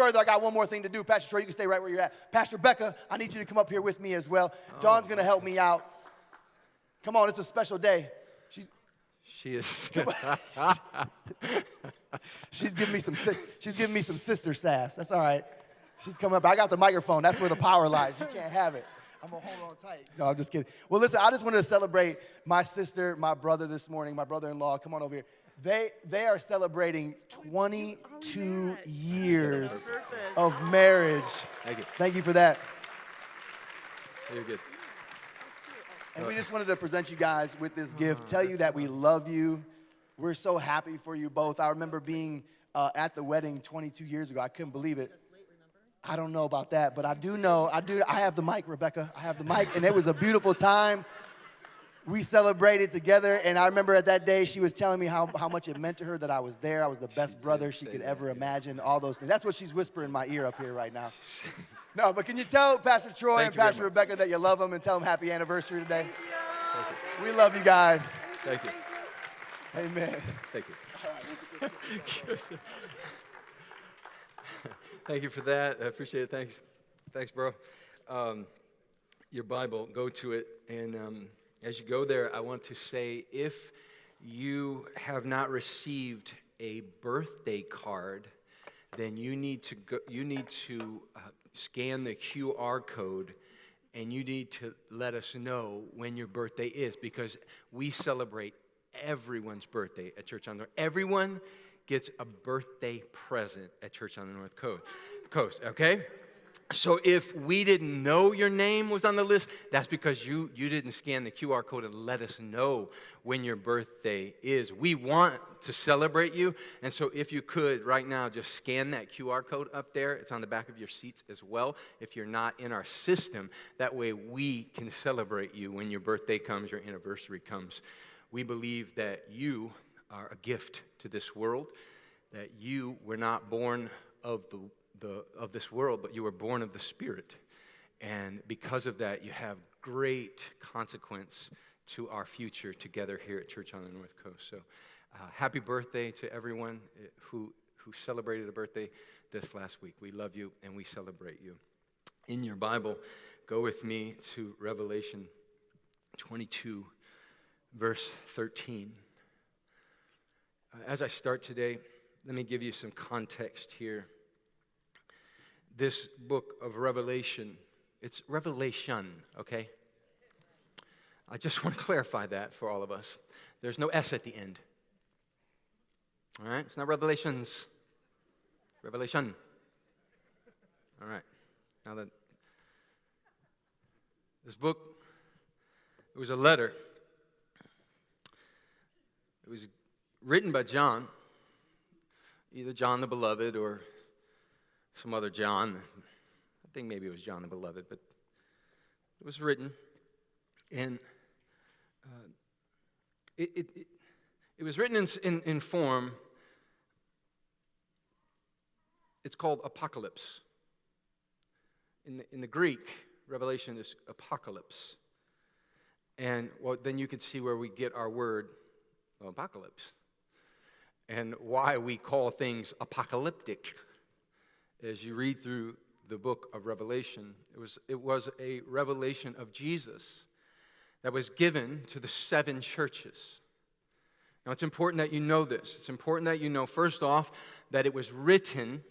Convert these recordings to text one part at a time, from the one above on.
further, I got one more thing to do. Pastor Troy, you can stay right where you're at. Pastor Becca, I need you to come up here with me as well. Dawn's going to help me out. Come on, it's a special day. She is. She's giving me some sister sass. That's all right. She's coming up. I got the microphone. That's where the power lies. You can't have it. I'm going to hold on tight. No, I'm just kidding. Well, listen, I just wanted to celebrate my sister, my brother this morning, my brother-in-law. Come on over here. They are celebrating 22 years of marriage. Thank you. Thank you for that. You're good. And we just wanted to present you guys with this gift, tell you that we love you. We're so happy for you both. I remember being at the wedding 22 years ago. I couldn't believe it. I don't know about that, but I do know. I have the mic, Rebecca. I have the mic, and it was a beautiful time. We celebrated together, and I remember at that day she was telling me how much it meant to her that I was there. I was the best brother she could ever imagine, all those things. That's what she's whispering in my ear up here right now. No, but can you tell Pastor Troy and Pastor Rebecca that you love them and tell them happy anniversary today? Thank you. We love you guys. Thank you. Amen. Thank you. Thank you for that. I appreciate it. Thanks, bro. Your Bible, go to it. And as you go there, I want to say, if you have not received a birthday card, then you need to scan the QR code, and you need to let us know when your birthday is, because we celebrate everyone's birthday at Church on the North. Everyone gets a birthday present at Church on the North Coast, okay? So if we didn't know your name was on the list, that's because you didn't scan the QR code and let us know when your birthday is. We want to celebrate you, and so if you could right now just scan that QR code up there. It's on the back of your seats as well if you're not in our system. That way we can celebrate you when your birthday comes, your anniversary comes. We believe that you are a gift to this world, that you were not born of this world, but you were born of the Spirit. And because of that, you have great consequence to our future together here at Church on the North Coast. So happy birthday to everyone who celebrated a birthday this last week. We love you and we celebrate you. In your Bible, go with me to Revelation 22, verse 13. As I start today, let me give you some context here. This book of Revelation, it's Revelation, okay? I just want to clarify that for all of us. There's no S at the end. All right? It's not Revelations. Revelation. All right. Now that this book, it was a letter. It was written by John, either John the Beloved or some other John. I think maybe it was John the Beloved, but it was written, and it was written in form. It's called apocalypse. In the Greek, Revelation is apocalypse, and then you can see where we get our word apocalypse, and why we call things apocalyptic. As you read through the book of Revelation, it was a revelation of Jesus that was given to the 7 churches. Now, it's important that you know this. It's important that you know, first off, that it was written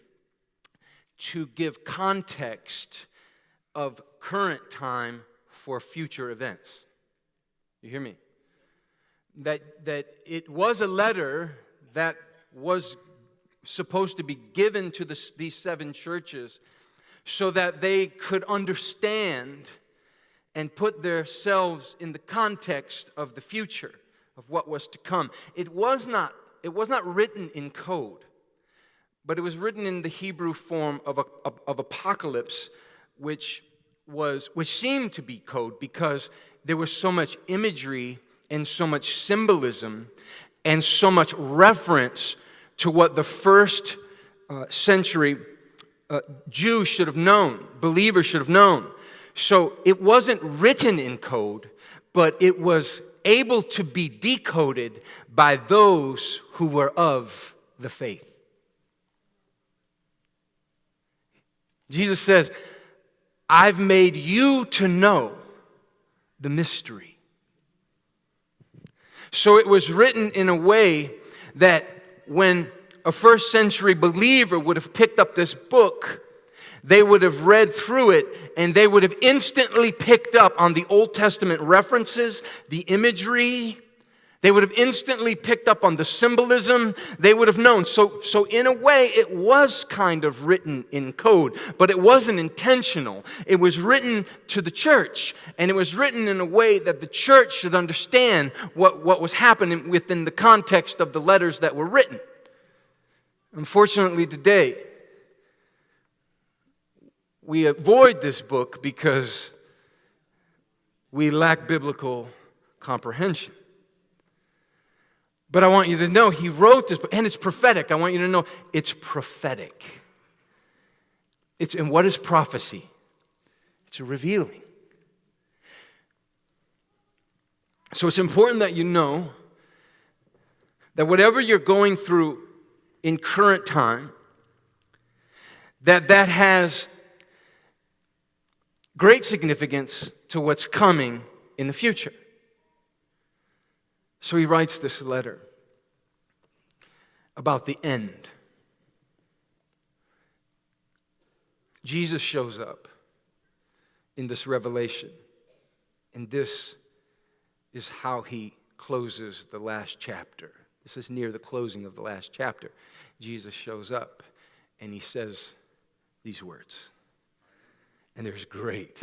to give context of current time for future events. You hear me? That it was a letter that was supposed to be given to these 7 churches so that they could understand and put themselves in the context of the future, of what was to come. It was not written in code, but it was written in the Hebrew form of apocalypse, which seemed to be code because there was so much imagery and so much symbolism and so much reference to what the first century Jews should have known, believers should have known. So it wasn't written in code, but it was able to be decoded by those who were of the faith. Jesus says, I've made you to know the mystery. So it was written in a way that when a first century believer would have picked up this book, they would have read through it and they would have instantly picked up on the Old Testament references, the imagery. They would have instantly picked up on the symbolism. They would have known. So in a way, it was kind of written in code, but it wasn't intentional. It was written to the church, and it was written in a way that the church should understand what was happening within the context of the letters that were written. Unfortunately, today, we avoid this book because we lack biblical comprehension. But I want you to know he wrote this book, and it's prophetic. I want you to know it's prophetic. And what is prophecy? It's a revealing. So it's important that you know that whatever you're going through in current time, that has great significance to what's coming in the future. So he writes this letter about the end. Jesus shows up in this revelation, and this is how he closes the last chapter. This is near the closing of the last chapter. Jesus shows up, and he says these words. And there's great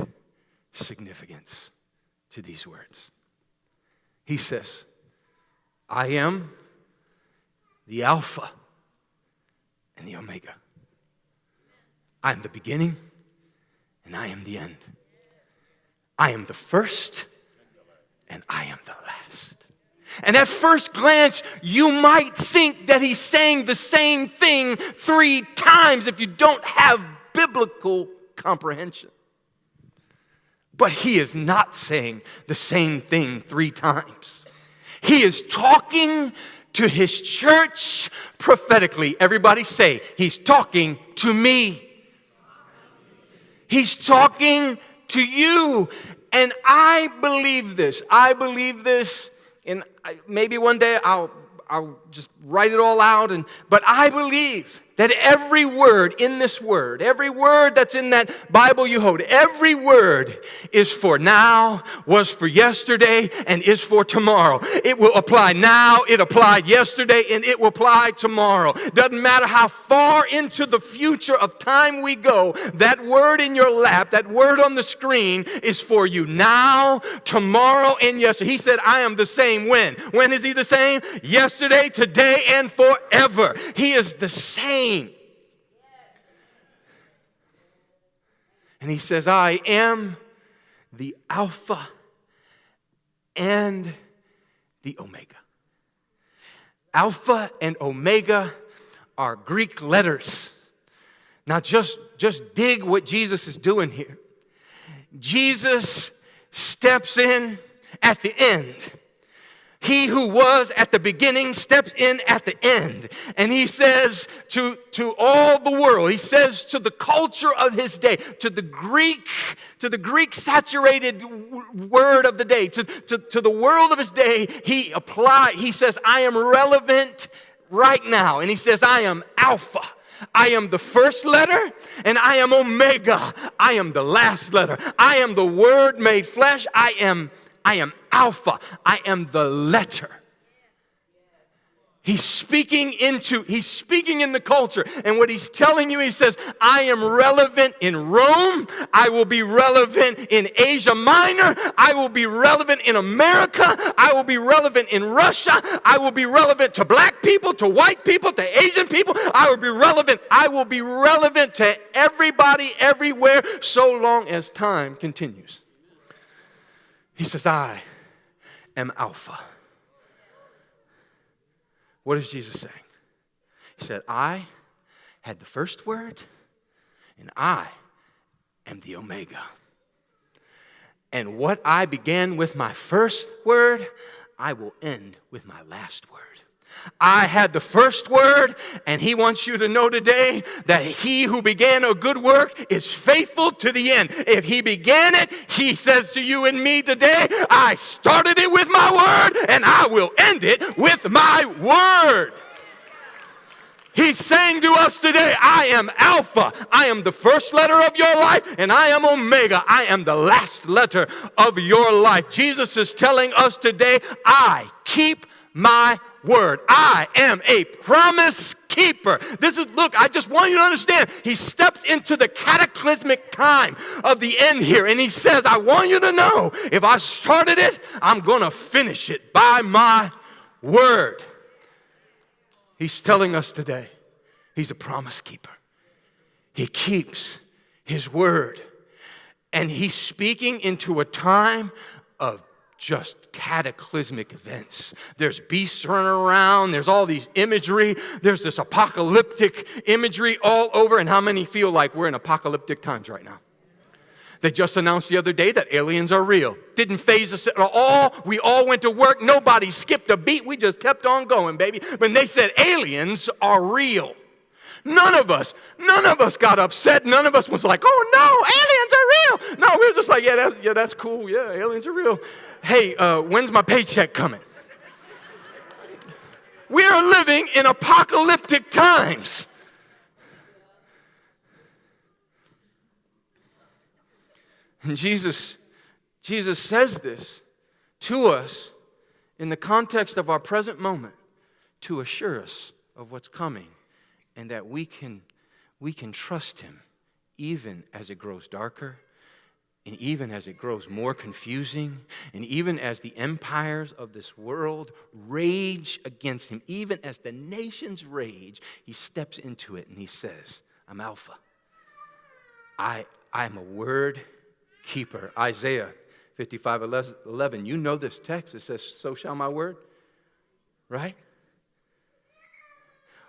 significance to these words. He says, I am the Alpha and the Omega. I am the beginning and I am the end. I am the first and I am the last. And at first glance, you might think that he's saying the same thing 3 times if you don't have biblical comprehension. But he is not saying the same thing 3 times. He is talking to his church prophetically. Everybody say, he's talking to me. He's talking to you. And I believe this. I believe this. And maybe one day I'll just write it all out. But I believe that every word in this word, every word that's in that Bible you hold, every word is for now, was for yesterday, and is for tomorrow. It will apply now, it applied yesterday, and it will apply tomorrow. Doesn't matter how far into the future of time we go, that word in your lap, that word on the screen is for you now, tomorrow, and yesterday. He said, I am the same when. When is he the same? Yesterday, today, and forever. He is the same. And he says, I am the Alpha and the Omega. Alpha and Omega are Greek letters. Now just dig what Jesus is doing here. Jesus steps in at the end. He who was at the beginning steps in at the end. And he says to all the world, he says to the culture of his day, to the Greek saturated word of the day, to the world of his day, he says, I am relevant right now. And he says, I am Alpha. I am the first letter, and I am Omega. I am the last letter. I am the Word made flesh. I am Alpha. I am the letter. He's speaking in the culture. And what he's telling you, he says, I am relevant in Rome. I will be relevant in Asia Minor. I will be relevant in America. I will be relevant in Russia. I will be relevant to black people, to white people, to Asian people. I will be relevant. I will be relevant to everybody, everywhere, so long as time continues. He says, I am Alpha. What is Jesus saying? He said, I had the first word, and I am the Omega. And what I began with my first word, I will end with my last word. I had the first word, and he wants you to know today that he who began a good work is faithful to the end. If he began it, he says to you and me today, I started it with my word, and I will end it with my word. He's saying to us today, I am Alpha. I am the first letter of your life, and I am Omega. I am the last letter of your life. Jesus is telling us today, I keep my word. I am a promise keeper. Look, I just want you to understand, he steps into the cataclysmic time of the end here, and he says, I want you to know, if I started it, I'm going to finish it by my word. He's telling us today, he's a promise keeper. He keeps his word. And he's speaking into a time of just cataclysmic events. There's beasts running around. There's all these imagery. There's this apocalyptic imagery all over. And how many feel like we're in apocalyptic times right now? They just announced the other day that aliens are real. Didn't faze us at all. We all went to work. Nobody skipped a beat. We just kept on going, baby. When they said aliens are real, none of us got upset. None of us was like, oh no, aliens are real. No, we were just like, yeah, that's cool. Yeah, aliens are real. Hey, when's my paycheck coming? We are living in apocalyptic times. And Jesus says this to us in the context of our present moment to assure us of what's coming, and that we can trust him even as it grows darker, and even as it grows more confusing, and even as the empires of this world rage against him, even as the nations rage, he steps into it and he says, I'm Alpha. I'm a word keeper. Isaiah 55:11. You know this text. It says, so shall my word. Right?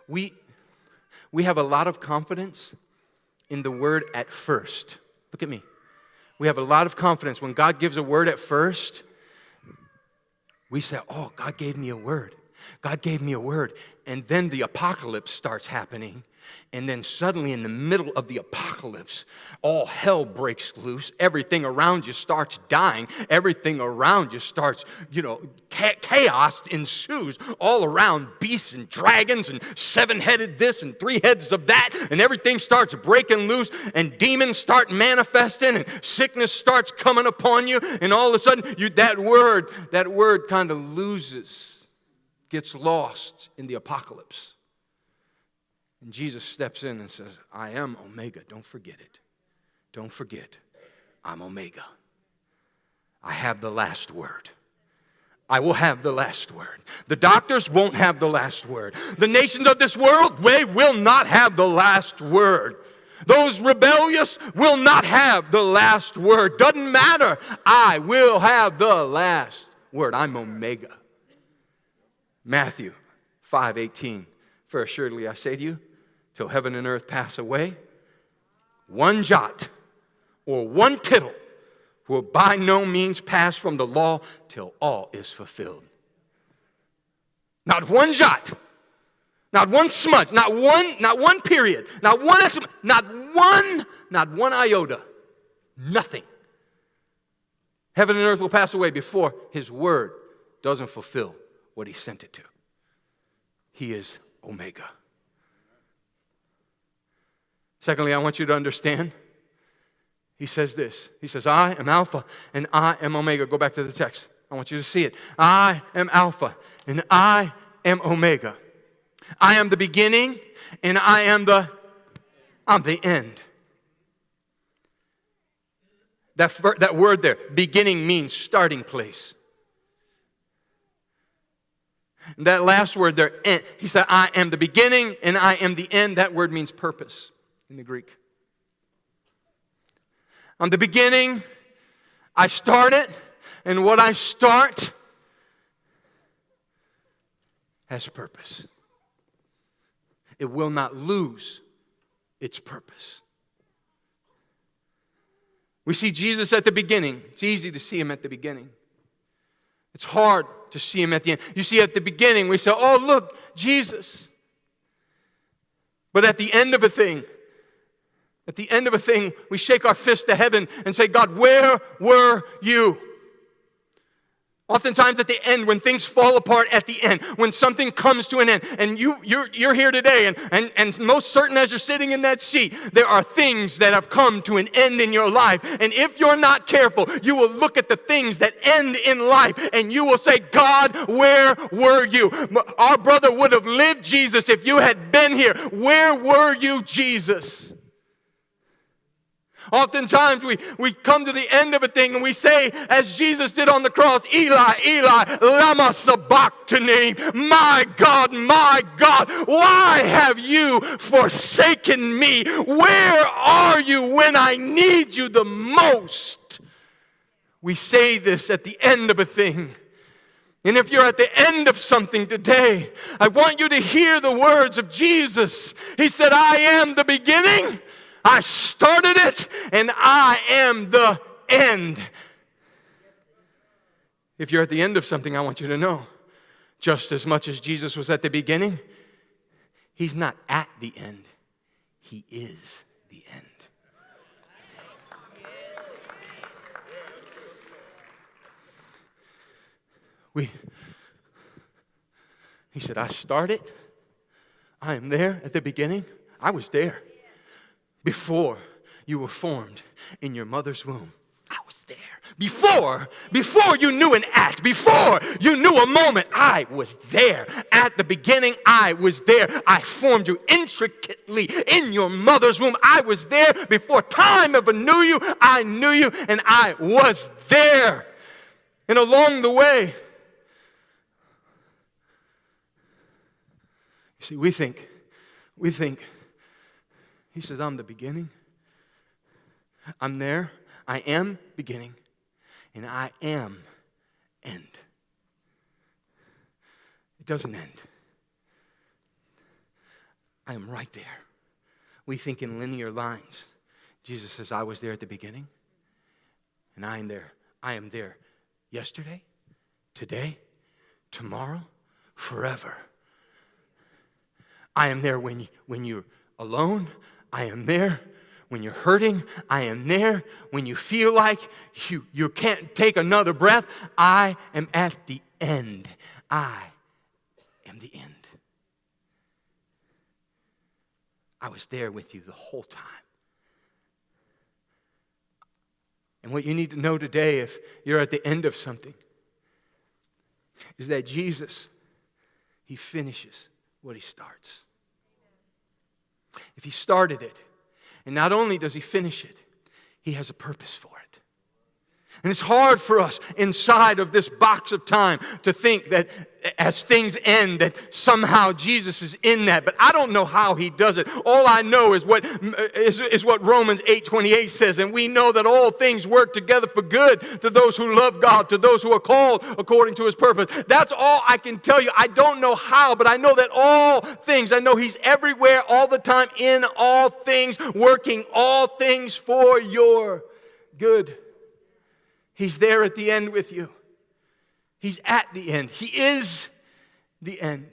We have a lot of confidence in the word at first. Look at me. We have a lot of confidence. When God gives a word at first, we say, oh, God gave me a word. God gave me a word. And then the apocalypse starts happening. And then suddenly in the middle of the apocalypse, all hell breaks loose. Everything around you starts dying. Everything around you starts, chaos ensues all around. Beasts and dragons and seven-headed this and three heads of that. And everything starts breaking loose. And demons start manifesting. And sickness starts coming upon you. And all of a sudden, that word kind of gets lost in the apocalypse. And Jesus steps in and says, I am Omega. Don't forget it. Don't forget, I'm Omega. I have the last word. I will have the last word. The doctors won't have the last word. The nations of this world, they will not have the last word. Those rebellious will not have the last word. Doesn't matter. I will have the last word. I'm Omega. Matthew 5:18. For assuredly I say to you, till heaven and earth pass away, one jot or one tittle will by no means pass from the law till all is fulfilled. Not one jot, not one smudge, not one period, not one iota, nothing. Heaven and earth will pass away before his word doesn't fulfill what he sent it to. He is Omega. Secondly, I want you to understand, he says this. He says, I am Alpha and I am Omega. Go back to the text. I want you to see it. I am Alpha and I am Omega. I am the beginning and I'm the end. That word there, beginning, means starting place. And that last word there, end, he said, I am the beginning and I am the end. That word means purpose in the Greek. I'm the beginning, I start it, and what I start has purpose. It will not lose its purpose. We see Jesus at the beginning. It's easy to see him at the beginning. It's hard to see him at the end. You see, at the beginning, we say, oh, look, Jesus. But at the end of a thing, we shake our fist to heaven and say, God, where were you? Oftentimes at the end, when things fall apart at the end, when something comes to an end, and you're here today, and most certain as you're sitting in that seat, there are things that have come to an end in your life. And if you're not careful, you will look at the things that end in life, and you will say, God, where were you? Our brother would have lived, Jesus, if you had been here. Where were you, Jesus? Oftentimes we come to the end of a thing and we say, as Jesus did on the cross, Eli, Eli, lama sabachthani, my God, why have you forsaken me? Where are you when I need you the most? We say this at the end of a thing. And if you're at the end of something today, I want you to hear the words of Jesus. He said, I am the beginning. I started it, and I am the end. If you're at the end of something, I want you to know, just as much as Jesus was at the beginning, he's not at the end. He is the end. He said, I started. I am there at the beginning. I was there. Before you were formed in your mother's womb, I was there. Before you knew an act, before you knew a moment, I was there. At the beginning, I was there. I formed you intricately in your mother's womb. I was there. Before time ever knew you, I knew you, and I was there. And along the way, you see, we think, he says, I'm the beginning. I'm there. I am beginning. And I am end. It doesn't end. I am right there. We think in linear lines. Jesus says, I was there at the beginning. And I am there. I am there yesterday, today, tomorrow, forever. I am there when you're alone. I am there when you're hurting. I am there when you feel like you can't take another breath. I am at the end. I am the end. I was there with you the whole time. And what you need to know today, if you're at the end of something, is that Jesus, he finishes what he starts. If he started it, and not only does he finish it, he has a purpose for it. And it's hard for us inside of this box of time to think that as things end, that somehow Jesus is in that. But I don't know how he does it. All I know is what Romans 8:28 says. And we know that all things work together for good to those who love God, to those who are called according to his purpose. That's all I can tell you. I don't know how, but I know that all things, I know he's everywhere all the time, in all things, working all things for your good. He's there at the end with you. He's at the end. He is the end.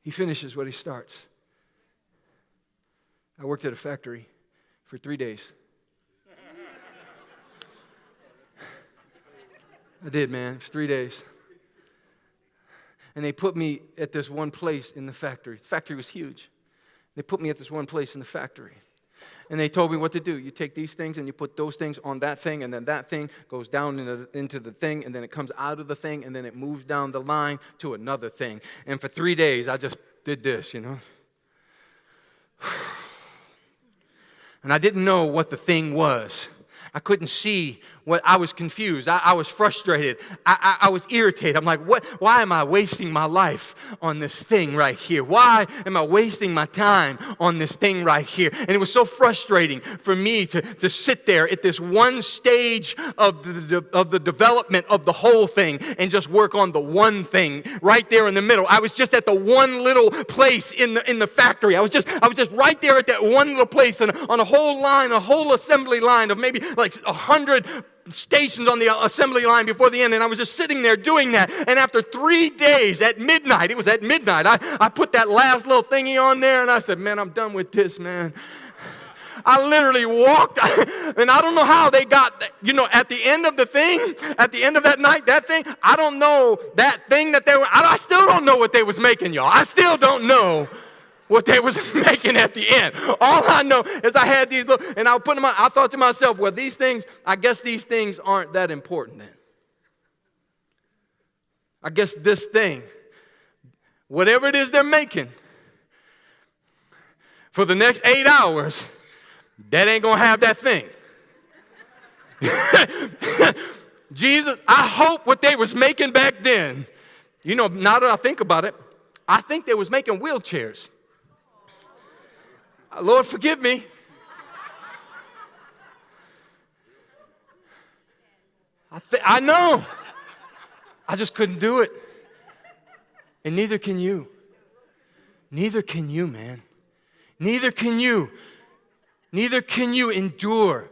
He finishes what he starts. I worked at a factory for 3 days. I did, man. It was 3 days. And they put me at this one place in the factory. The factory was huge. They put me at this one place in the factory. And they told me what to do. You take these things and you put those things on that thing, and then that thing goes down into the thing, and then it comes out of the thing, and then it moves down the line to another thing. And for 3 days, I just did this, And I didn't know what the thing was. I couldn't see what I was confused. I was frustrated. I was irritated. I'm like, what? Why am I wasting my life on this thing right here? Why am I wasting my time on this thing right here? And it was so frustrating for me to sit there at this one stage of the development of the whole thing and just work on the one thing right there in the middle. I was just at the one little place in the factory. I was just right there at that one little place, and on a whole line, a whole assembly line of maybe like 100 stations on the assembly line before the end, and I was just sitting there doing that. And after 3 days at midnight, it was at midnight, I put that last little thingy on there, and I said, man, I'm done with this, man. I literally walked, and I don't know how they got, at the end of the thing, at the end of that night, that thing, I don't know that thing that they were, I still don't know what they was making, y'all. I still don't know what they was making at the end. All I know is I had these little, and I put them on, I thought to myself, well, these things, I guess these things aren't that important then. I guess this thing, whatever it is they're making, for the next 8 hours, that ain't gonna have that thing. Jesus, I hope what they was making back then, now that I think about it, I think they was making wheelchairs. Lord, forgive me. I know. I just couldn't do it. And neither can you. Neither can you, man. Neither can you. Neither can you endure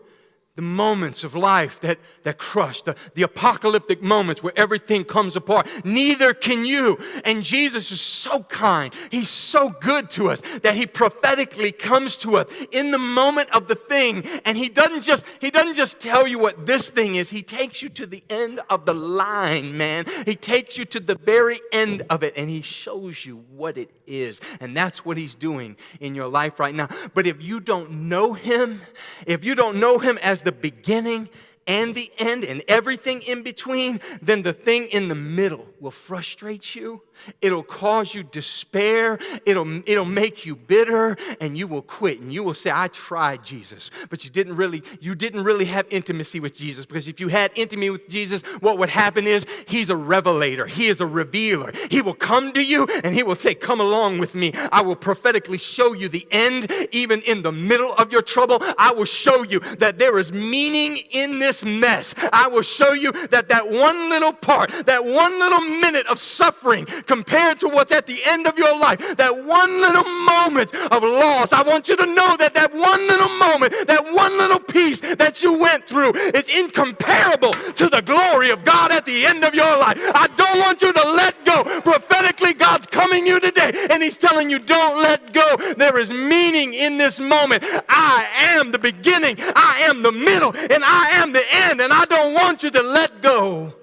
the moments of life that crush, the apocalyptic moments where everything comes apart. Neither can you. And Jesus is so kind. He's so good to us that he prophetically comes to us in the moment of the thing. And he doesn't just tell you what this thing is. He takes you to the end of the line, man. He takes you to the very end of it, and he shows you what it is. And that's what he's doing in your life right now. But if you don't know him as the beginning and the end and everything in between, then the thing in the middle will frustrate you. It'll cause you despair. It'll make you bitter, and you will quit. And you will say, I tried Jesus, but you didn't really have intimacy with Jesus, because if you had intimacy with Jesus, what would happen is he's a revelator. He is a revealer. He will come to you and he will say, come along with me. I will prophetically show you the end, even in the middle of your trouble. I will show you that there is meaning in this mess. I will show you that one little part, that one little minute of suffering compared to what's at the end of your life, that one little moment of loss, I want you to know that one little moment, that one little piece that you went through is incomparable to the glory of God at the end of your life. I don't want you to let go. Prophetically, God's coming you today, and he's telling you, don't let go. There is meaning in this moment. I am the beginning, I am the middle, and I am the end, and I don't want you to let go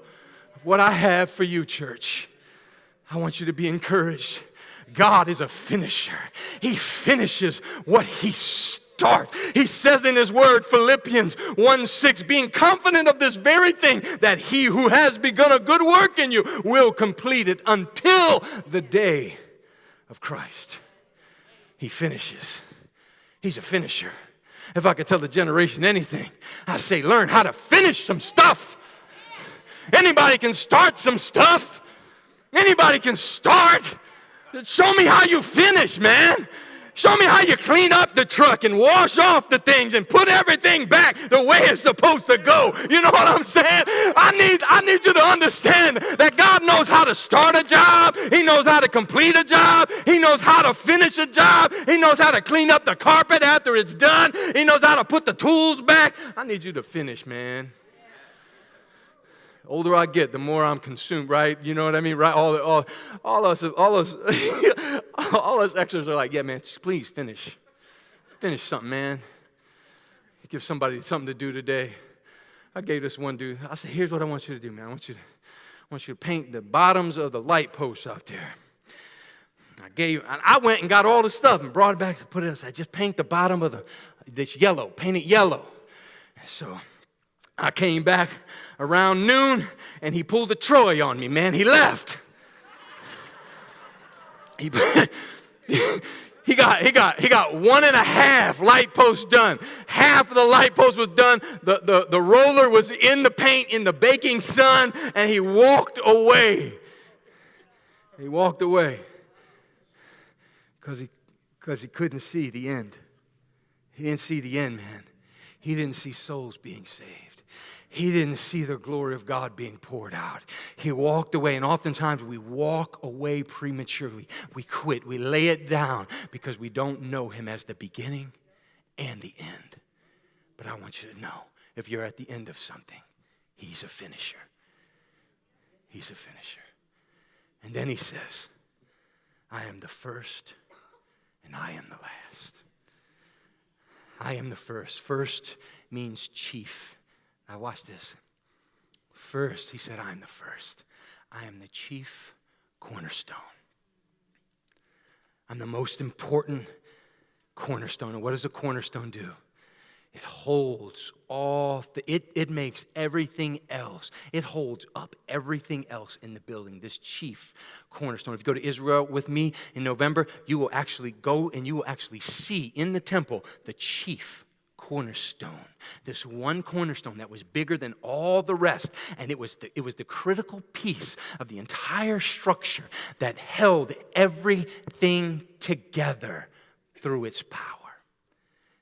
of what I have for you, church. I want you to be encouraged. God is a finisher. He finishes what he starts. He says in his word, Philippians 1:6, being confident of this very thing, that he who has begun a good work in you will complete it until the day of Christ. He finishes. He's a finisher. If I could tell the generation anything, I say learn how to finish some stuff. Anybody can start some stuff. Anybody can start. Show me how you finish, man. Show me how you clean up the truck and wash off the things and put everything back the way it's supposed to go. You know what I'm saying? I need you to understand that God knows how to start a job. He knows how to complete a job. He knows how to finish a job. He knows how to clean up the carpet after it's done. He knows how to put the tools back. I need you to finish, man. Older I get, the more I'm consumed, right? You know what I mean, right? All us extras are like, yeah, man, just please finish something, man. Give somebody something to do today. I gave this one dude. I said, here's what I want you to do, man. I want you to paint the bottoms of the light posts out there. I went and got all the stuff and brought it back to put it inside. Just paint the bottom of this yellow. Paint it yellow. And so I came back around noon, and he pulled a Troy on me, man. He left. He got 1.5 light posts done. Half of the light post was done. The roller was in the paint in the baking sun, and he walked away. He walked away because he couldn't see the end. He didn't see the end, man. He didn't see souls being saved. He didn't see the glory of God being poured out. He walked away, and oftentimes we walk away prematurely. We quit. We lay it down because we don't know him as the beginning and the end. But I want you to know, if you're at the end of something, He's a finisher. He's a finisher. And then he says, I am the first and I am the last. I am the first. First means chief. Now watch this. First, he said, I am the first. I am the chief cornerstone. I'm the most important cornerstone. And what does a cornerstone do? It holds it makes everything else. It holds up everything else in the building, this chief cornerstone. If you go to Israel with me in November, you will actually go and you will actually see in the temple the chief cornerstone. This one cornerstone that was bigger than all the rest. And it was the critical piece of the entire structure that held everything together through its power.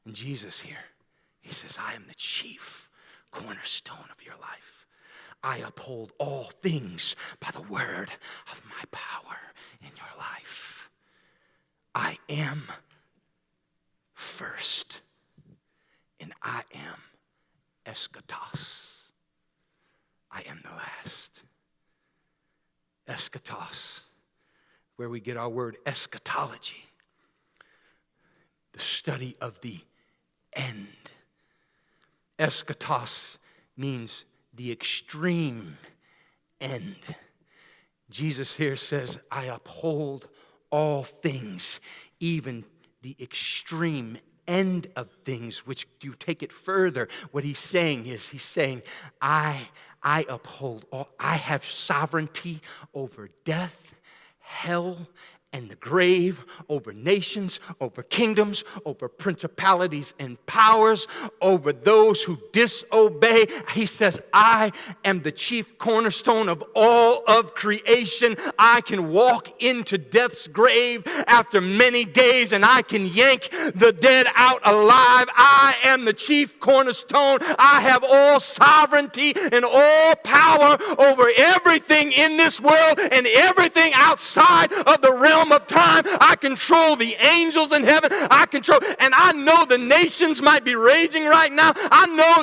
And Jesus here, he says, I am the chief cornerstone of your life. I uphold all things by the word of my power in your life. I am first, and I am eschatos. I am the last. Eschatos, where we get our word eschatology, the study of the end. Eschatos means the extreme end. Jesus here says, I uphold all things, even the extreme end of things, which you take it further. What he's saying is, he's saying, I uphold all, I have sovereignty over death, hell, and the grave, over nations, over kingdoms, over principalities and powers, over those who disobey. He says, I am the chief cornerstone of all of creation. I can walk into death's grave after many days, and I can yank the dead out alive. I am the chief cornerstone. I have all sovereignty and all power over everything in this world and everything outside of the realm of time. I control the angels in heaven. And I know the nations might be raging right now. I know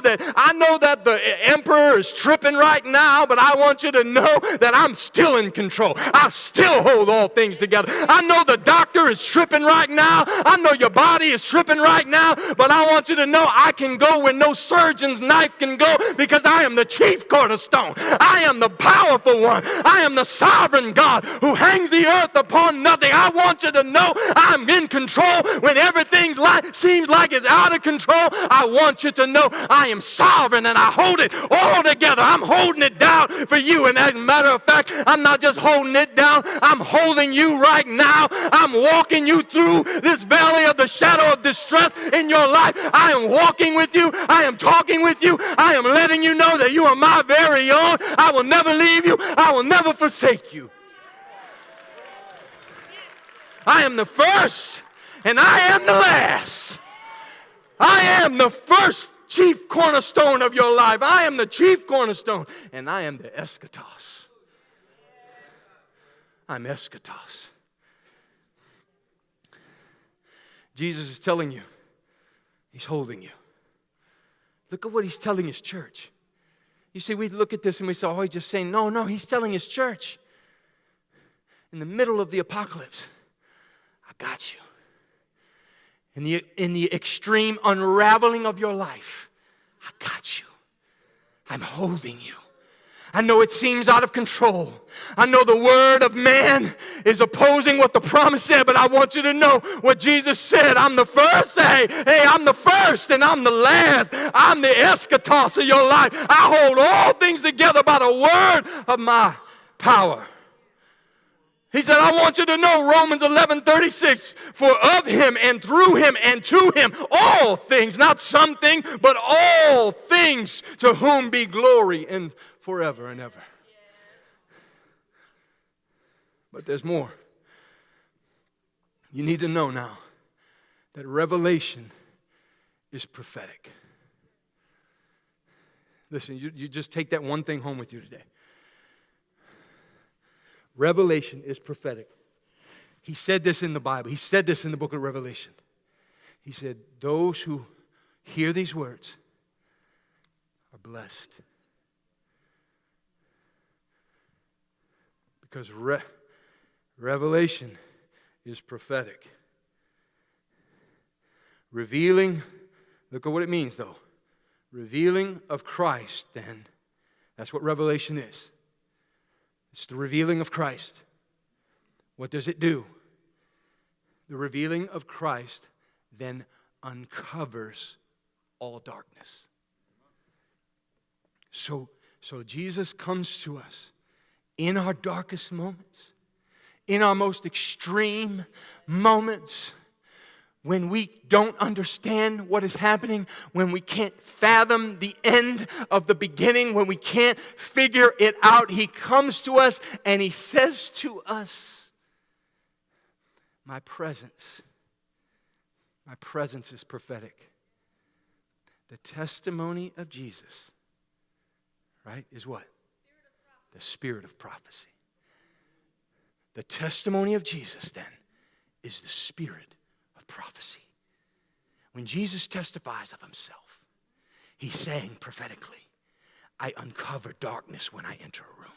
that the emperor is tripping right now, but I want you to know that I'm still in control. I still hold all things together. I know the doctor is tripping right now. I know your body is tripping right now, but I want you to know I can go where no surgeon's knife can go, because I am the chief cornerstone. I am the powerful one. I am the sovereign God who hangs the earth upon nothing. I want you to know I'm in control when everything seems like it's out of control. I want you to know I am sovereign and I hold it all together. I'm holding it down for you. And as a matter of fact, I'm not just holding it down. I'm holding you right now. I'm walking you through this valley of the shadow of distress in your life. I am walking with you. I am talking with you. I am letting you know that you are my very own. I will never leave you. I will never forsake you. I am the first, and I am the last. I am the first chief cornerstone of your life. I am the chief cornerstone, and I am the eschatos. I'm eschatos. Jesus is telling you, he's holding you. Look at what he's telling his church. You see, we look at this and we say, oh, he's just saying, no, he's telling his church. In the middle of the apocalypse, I got you. In the extreme unraveling of your life, I got you. I'm holding you. I know it seems out of control. I know the word of man is opposing what the promise said, but I want you to know what Jesus said. I'm the first. Hey, I'm the first and I'm the last. I'm the eschatos of your life. I hold all things together by the word of my power. He said, I want you to know, Romans 11:36, for of him and through him and to him, all things, not something, but all things, to whom be glory and forever and ever. But there's more. You need to know now that revelation is prophetic. Listen, you just take that one thing home with you today. Revelation is prophetic. He said this in the Bible. He said this in the book of Revelation. He said, those who hear these words are blessed. Because revelation is prophetic. Revealing, look at what it means though. Revealing of Christ, then. That's what revelation is. It's the revealing of Christ. What does it do? The revealing of Christ then uncovers all darkness. So Jesus comes to us in our darkest moments, in our most extreme moments, when we don't understand what is happening, when we can't fathom the end of the beginning, when we can't figure it out. He comes to us and He says to us, my presence is prophetic. The testimony of Jesus, right, is what? The spirit of prophecy. The testimony of Jesus, then, is the spirit of prophecy. When Jesus testifies of Himself, He's saying prophetically, I uncover darkness when I enter a room.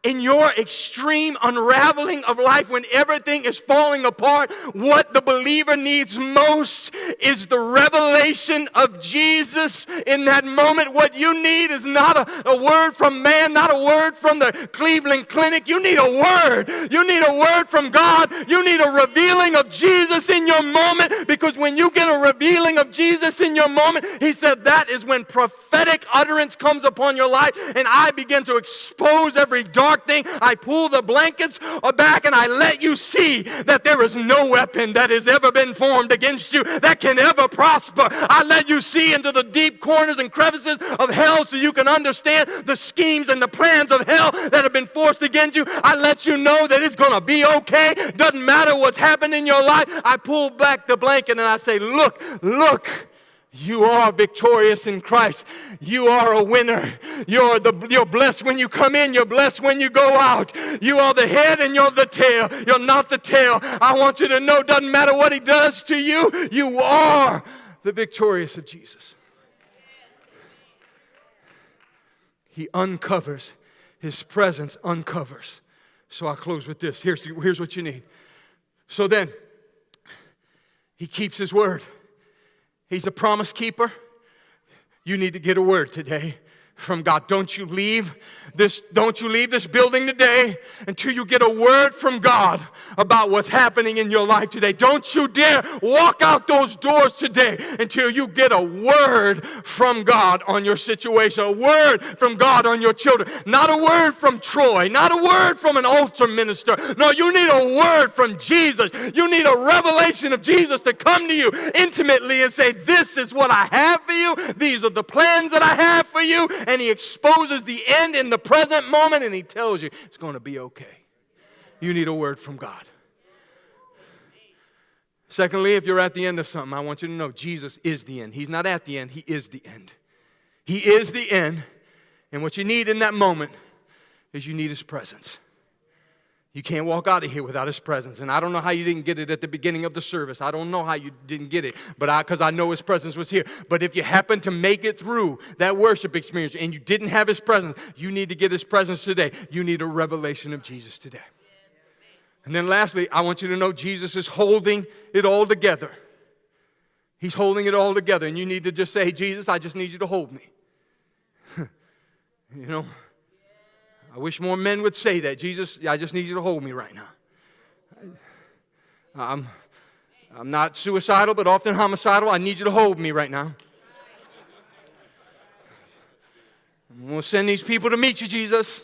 In your extreme unraveling of life, when everything is falling apart, what the believer needs most is the revelation of Jesus in that moment. What you need is not a word from man, not a word from the Cleveland Clinic. You need a word. You need a word from God. You need a revealing of Jesus in your moment, because when you get a revealing of Jesus in your moment, He said that is when prophetic utterance comes upon your life, and I begin to expose every dark thing. I pull the blankets back and I let you see that there is no weapon that has ever been formed against you that can ever prosper. I let you see into the deep corners and crevices of hell so you can understand the schemes and the plans of hell that have been forced against you. I let you know that it's going to be okay. Doesn't matter what's happened in your life. I pull back the blanket and I say, look. You are victorious in Christ. You are a winner. You're blessed when you come in. You're blessed when you go out. You are the head and you're the tail. You're not the tail. I want you to know, doesn't matter what He does to you, you are the victorious of Jesus. He uncovers. His presence uncovers. So I'll close with this. Here's what you need. So then, He keeps His word. He's a promise keeper. You need to get a word today from God. Don't you leave this building today until you get a word from God about what's happening in your life today. Don't you dare walk out those doors today until you get a word from God on your situation, a word from God on your children. Not a word from Troy, not a word from an altar minister. No, you need a word from Jesus. You need a revelation of Jesus to come to you intimately and say, this is what I have for you. These are the plans that I have for you. And He exposes the end in the present moment, and He tells you it's going to be okay. You need a word from God. Secondly, if you're at the end of something, I want you to know Jesus is the end. He's not at the end. He is the end. He is the end. And what you need in that moment is you need His presence. You can't walk out of here without His presence. And I don't know how you didn't get it at the beginning of the service. I don't know how you didn't get it, because I know His presence was here. But if you happen to make it through that worship experience and you didn't have His presence, you need to get His presence today. You need a revelation of Jesus today. And then lastly, I want you to know Jesus is holding it all together. He's holding it all together. And you need to just say, hey, Jesus, I just need you to hold me. You know? I wish more men would say that. Jesus, I just need you to hold me right now. I'm not suicidal, but often homicidal. I need you to hold me right now. I'm going to send these people to meet you, Jesus.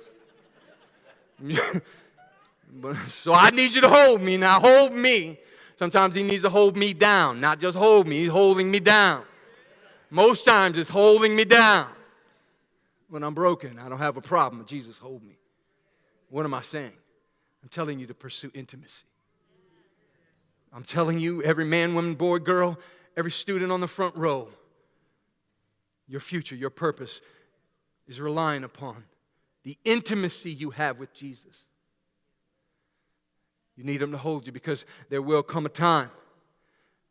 So I need you to hold me. Now hold me. Sometimes He needs to hold me down. Not just hold me. He's holding me down. Most times it's holding me down. When I'm broken, I don't have a problem, but Jesus, hold me. What am I saying? I'm telling you to pursue intimacy. I'm telling you, every man, woman, boy, girl, every student on the front row, your future, your purpose is relying upon the intimacy you have with Jesus. You need Him to hold you, because there will come a time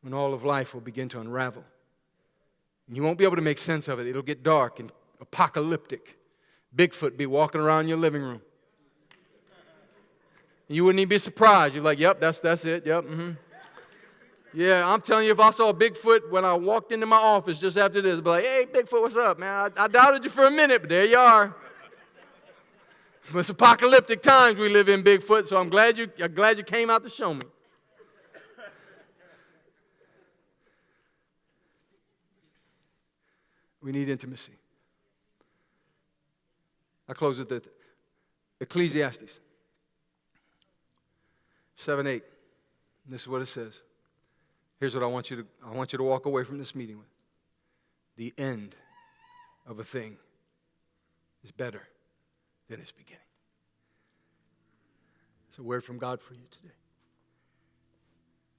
when all of life will begin to unravel. You won't be able to make sense of it. It'll get dark and apocalyptic. Bigfoot be walking around your living room. You wouldn't even be surprised. You're like, yep, that's it, yep, mm-hmm. Yeah, I'm telling you, if I saw a Bigfoot when I walked into my office just after this, I'd be like, hey, Bigfoot, what's up, man? I doubted you for a minute, but there you are. It's apocalyptic times we live in, Bigfoot, so I'm glad you came out to show me. We need intimacy. I close with the Ecclesiastes 7:8. This is what it says. Here's what I want you to walk away from this meeting with. The end of a thing is better than its beginning. It's a word from God for you today.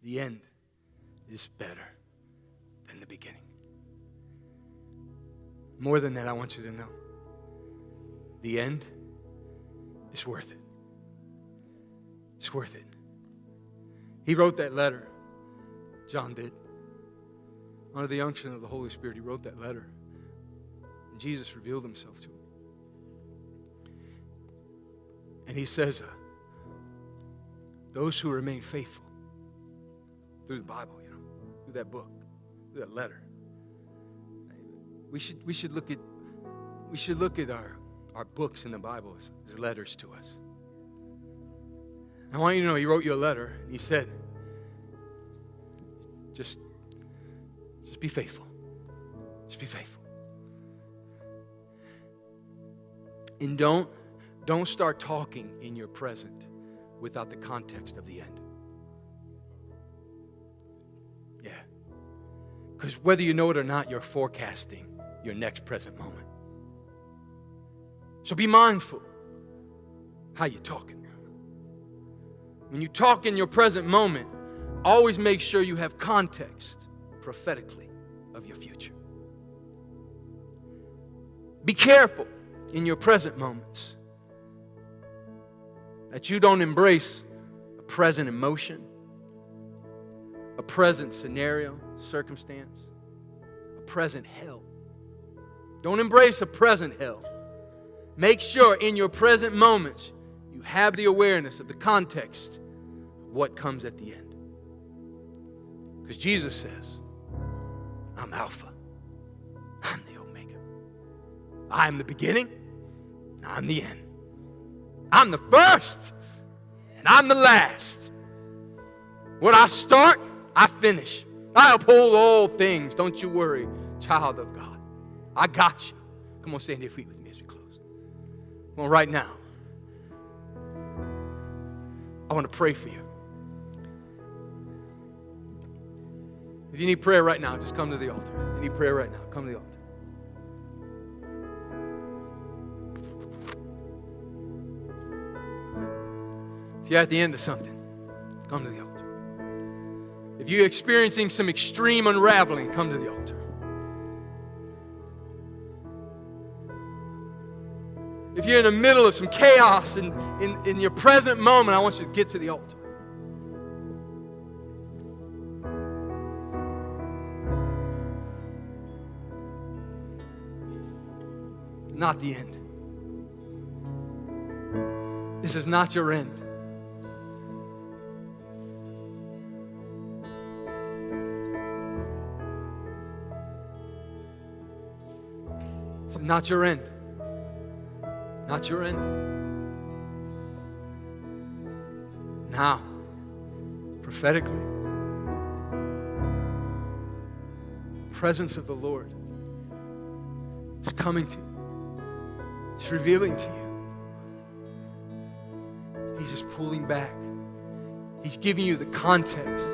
The end is better than the beginning. More than that, I want you to know. The end is worth it. It's worth it. He wrote that letter. John did. Under the unction of the Holy Spirit, he wrote that letter. And Jesus revealed himself to him. And he says, those who remain faithful through the Bible, through that book, through that letter. We should look at our books in the Bible as letters to us. I want you to know he wrote you a letter and he said, just be faithful. Just be faithful. And don't start talking in your present without the context of the end. Yeah. Because whether you know it or not, you're forecasting your next present moment. So be mindful how you're talking. When you talk in your present moment, always make sure you have context prophetically of your future. Be careful in your present moments that you don't embrace a present emotion, a present scenario, circumstance, a present hell. Don't embrace a present hell. Make sure in your present moments you have the awareness of the context of what comes at the end. Because Jesus says, I'm Alpha, I'm the Omega. I am the beginning, I'm the end. I'm the first, and I'm the last. What I start, I finish. I uphold all things. Don't you worry, child of God. I got you. Come on, stand to your feet with me as we close. Well, right now, I want to pray for you. If you need prayer right now, just come to the altar. If you need prayer right now, come to the altar. If you're at the end of something, come to the altar. If you're experiencing some extreme unraveling, come to the altar. If you're in the middle of some chaos in your present moment, I want you to get to the altar. Not the end. This is not your end. This is not your end. Not your end. Now, prophetically, the presence of the Lord is coming to you. It's revealing to you. He's just pulling back. He's giving you the context.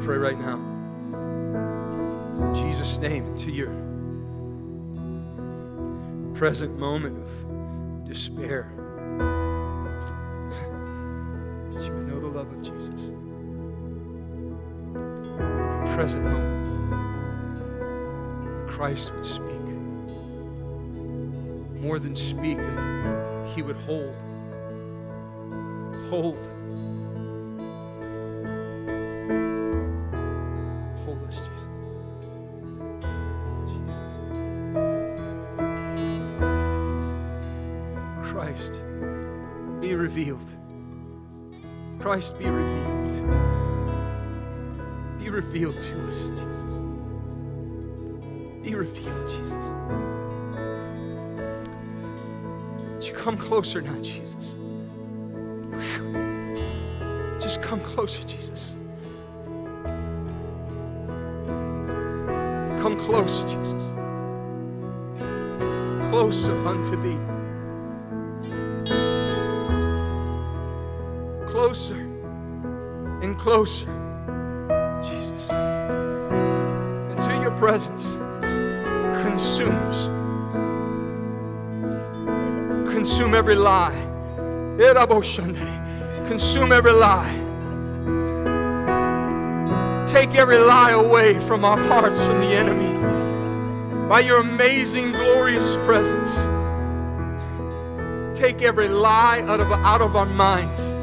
pray right now. In Jesus' name, into your present moment of despair, that you would know the love of Jesus. Your present moment, Christ would speak. More than speak, that He would hold. Hold us, Jesus. Jesus. Christ, be revealed. Christ, be revealed. Be revealed to us, Jesus. Be revealed, Jesus. Would you come closer now, Jesus? Just come closer, Jesus. Come close, Jesus. Closer unto thee. Closer and closer, Jesus. Until your presence consumes. Consume every lie. Consume every lie. Take every lie away from our hearts, from the enemy, by your amazing, glorious presence. Take every lie out of our minds.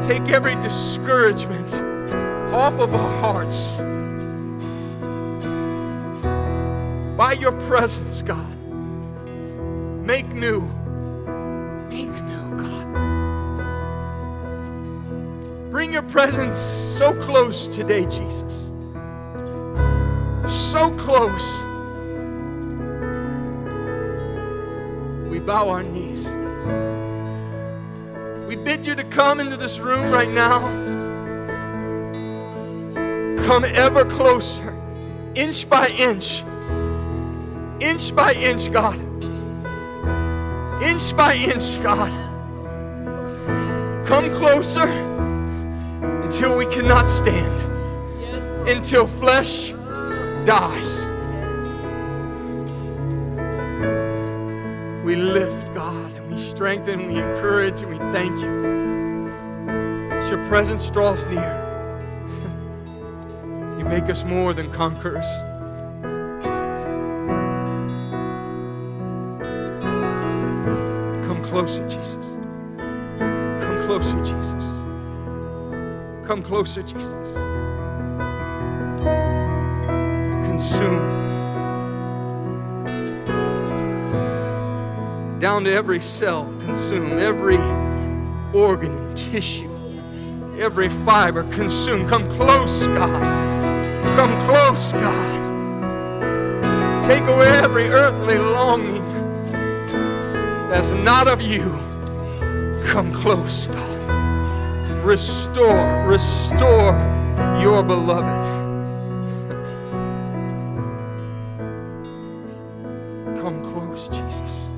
Take every discouragement off of our hearts. By your presence, God, make new. Make new, God. Bring your presence so close today, Jesus. So close. We bow our knees. We bid you to come into this room right now. Come ever closer, inch by inch. Inch by inch, God. Inch by inch, God. Come closer until we cannot stand. Until flesh dies. We lift, God, and we strengthen, we encourage, and we thank you. As your presence draws near, you make us more than conquerors. Come closer, Jesus. Come closer, Jesus. Come closer, Jesus. Consume. Down to every cell, consume. Every organ and tissue. Every fiber, consume. Come close, God. Come close, God. Take away every earthly longing that's not of you. Come close, God. Restore your beloved. Come close, Jesus.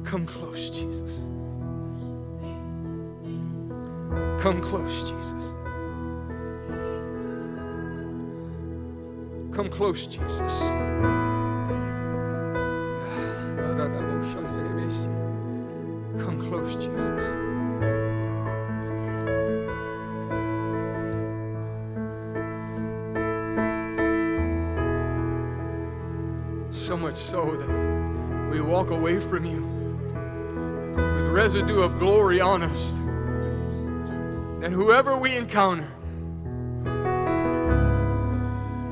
Come close, Jesus. Come close, Jesus. Come close, Jesus. Come close, Jesus. So much so that we walk away from you with residue of glory on us. And whoever we encounter,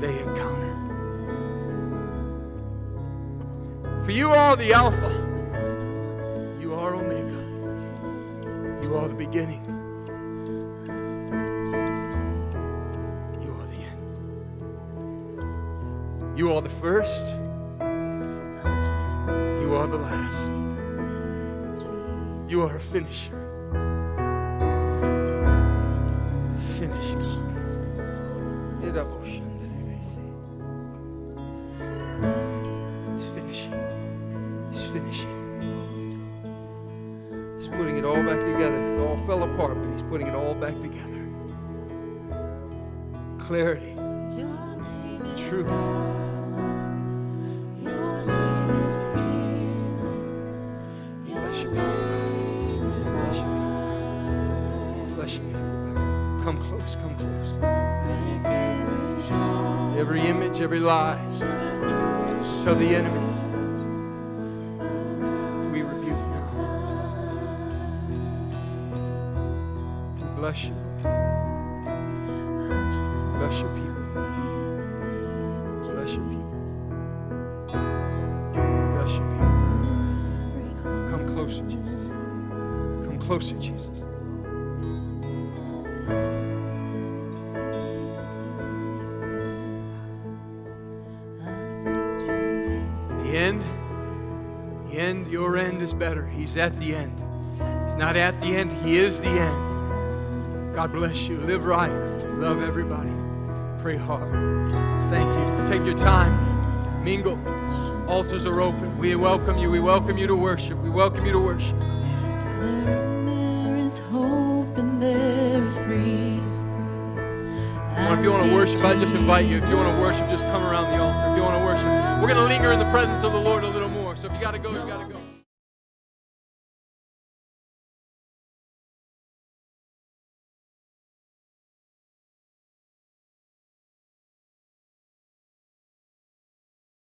they encounter. For you are the Alpha. You are Omega. You are the beginning. You are the end. You are the first. You are the last. You are a finisher. Finish. He's finishing. He's finishing. He's putting it all back together. It all fell apart, but He's putting it all back together. Clarity, truth. Bless you, people. Bless you, people. Bless you, people. Come close, come close. Every image, every lie, tell the enemy, we rebuke now. We bless you. Bless your people. Bless your people. Bless your people. Come closer, Jesus. Come closer, Jesus. The end, your end is better. He's at the end. He's not at the end, He is the end. God bless you. Live right. Love everybody. Pray hard. Thank you. Take your time. Mingle. Altars are open. We welcome you. We welcome you to worship. We welcome you to worship. There is hope and there is freedom. If you want to worship, I just invite you. If you want to worship, just come around the altar. If you want to worship, we're going to linger in the presence of the Lord a little more. So if you got to go, you got to go.